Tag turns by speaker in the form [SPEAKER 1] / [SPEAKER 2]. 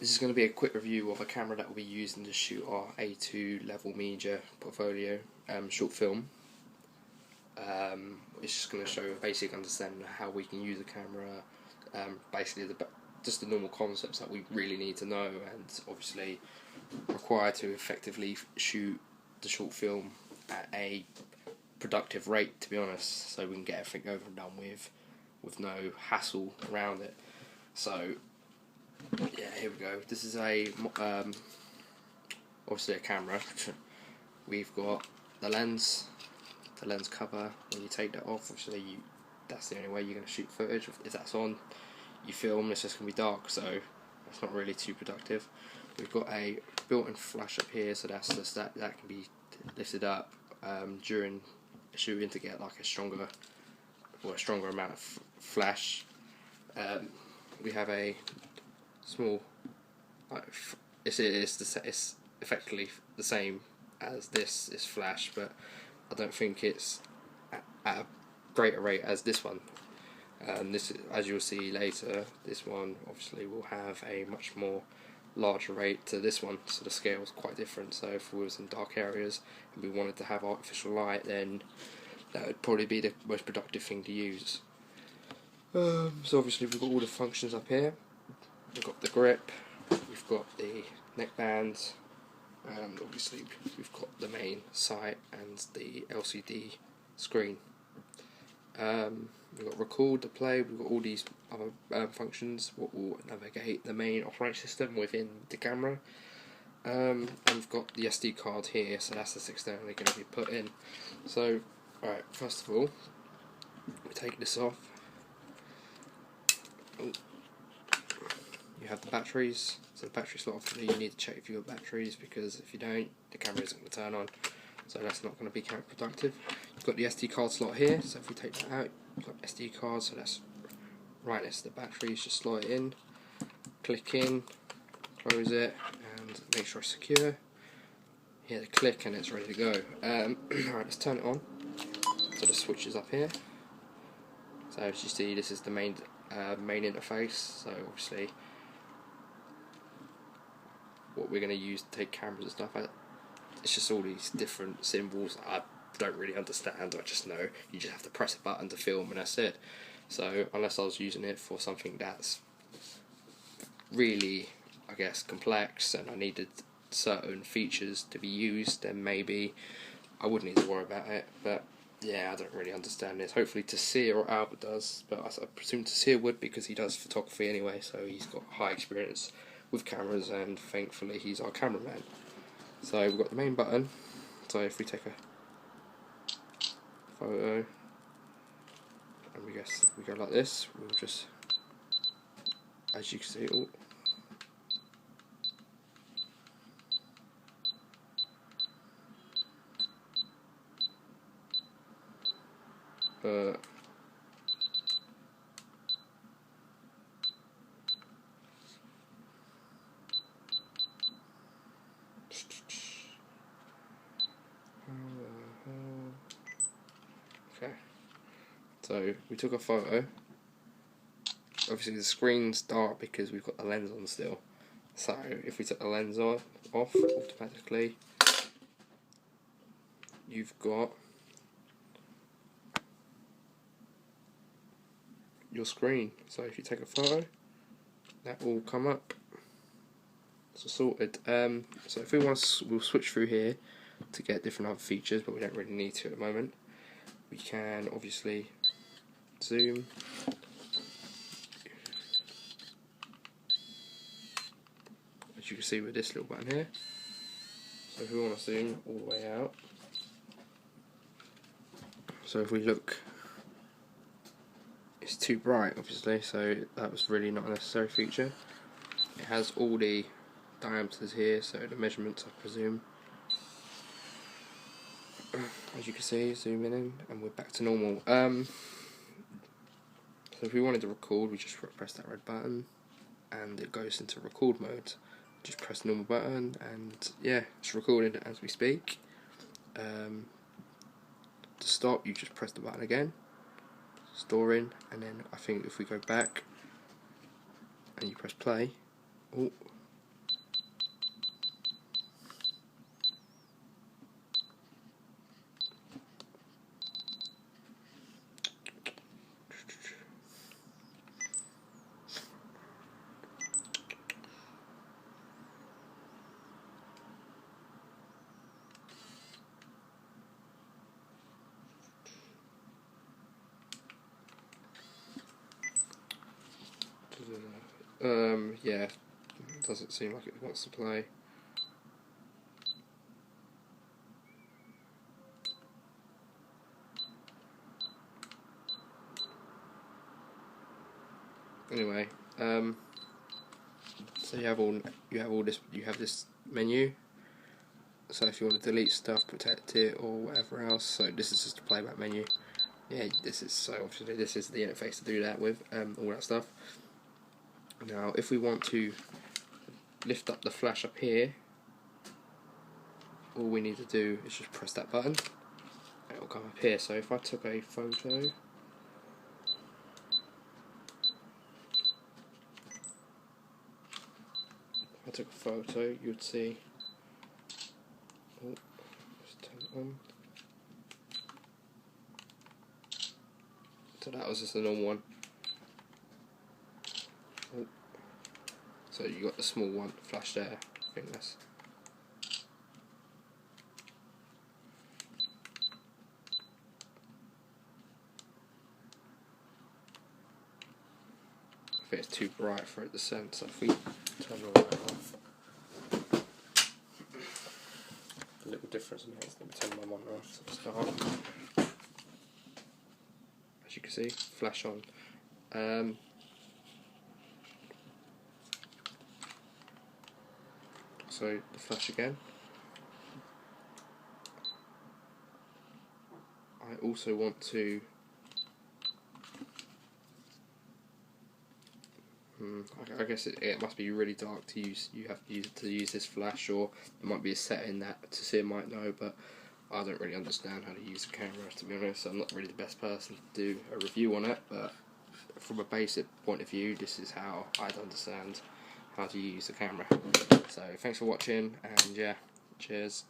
[SPEAKER 1] This is going to be a quick review of a camera that we'll be using to shoot our A2 level media portfolio short film. It's just going to show a basic understanding of how we can use a camera, basically just the normal concepts that we really need to know and obviously require to effectively shoot the short film at a productive rate, to be honest, so we can get everything over and done with no hassle around it. So yeah, here we go. This is a obviously a camera. We've got the lens cover. When you take that off, obviously that's the only way you're going to shoot footage. If that's on, you film. It's just going to be dark, so that's not really too productive. We've got a built-in flash up here, so that's just that can be lifted up during shooting to get like a stronger amount of flash. We have a small, it's effectively the same as this flash, but I don't think it's at a greater rate as this one. This, as you'll see later, this one obviously will have a much more larger rate to this one, so the scale is quite different. So if we was in dark areas and we wanted to have artificial light, then that would probably be the most productive thing to use. So obviously we've got all the functions up here. We've got the grip, we've got the neckbands, and obviously we've got the main sight and the LCD screen. We've got record, the play, we've got all these other functions, what will navigate the main operating system within the camera. And we've got the SD card here, so that's just externally going to be put in. So, alright, first of all, we take this off. You have the batteries, so the battery slot, obviously you need to check if you've got batteries, because if you don't, the camera isn't going to turn on, so that's not going to be counterproductive. You've got the SD card slot here, so if we take that out, you've got SD card, so that's right next to the batteries. Just slot it in, click in, close it, and make sure it's secure. Hear the click and it's ready to go. Alright, let's turn it on. So the switch is up here. So as you see, this is the main interface, so obviously what we're going to use to take cameras and stuff. It's just all these different symbols I don't really understand. I just know you just have to press a button to film and that's it. So unless I was using it for something that's really, I guess, complex and I needed certain features to be used, then maybe I wouldn't need to worry about it. But yeah, I don't really understand this. Hopefully Tasir or Albert does, but I presume Tasir would, because he does photography anyway, so he's got high experience with cameras and thankfully he's our cameraman. So we've got the main button, so if we take a photo and we go like this, we'll just, as you can see, okay, so we took a photo. Obviously the screen's dark because we've got the lens on still, so if we took the lens off automatically, you've got your screen. So if you take a photo, that will come up. So sorted. So if we want to, we'll switch through here to get different other features, but we don't really need to at the moment. We can obviously zoom. As you can see with this little button here. So if we want to zoom all the way out. So if we look, it's too bright obviously, so that was really not a necessary feature. It has all the diameters here, so the measurements I presume. As you can see, zooming in and we're back to normal. So if we wanted to record, we just press that red button and it goes into record mode. Just press the normal button and yeah, it's recording as we speak. To stop, you just press the button again, storing, and then I think if we go back and you press play, oh, Yeah, doesn't seem like it wants to play. Anyway, so you have this menu. So if you want to delete stuff, protect it, or whatever else, so this is just the playback menu. Yeah, this is obviously this is the interface to do that with, all that stuff. Now, if we want to lift up the flash up here, all we need to do is just press that button, and it will come up here. So if I took a photo, you'd see. Oh, let's turn it on. So that was just a normal one. Oh. So you got the small one flash there. I think that's. I think it's too bright for it to sense. So if we turn the light off, a little difference makes. Let me turn my monitor off to start. As you can see, flash on. So the flash again. I also want to. I guess it must be really dark to use. You have to use this flash, or there might be a setting that Tasir might know, but I don't really understand how to use a camera, to be honest. I'm not really the best person to do a review on it, but from a basic point of view, this is how I'd understand how to use the camera. So thanks for watching, and yeah, cheers.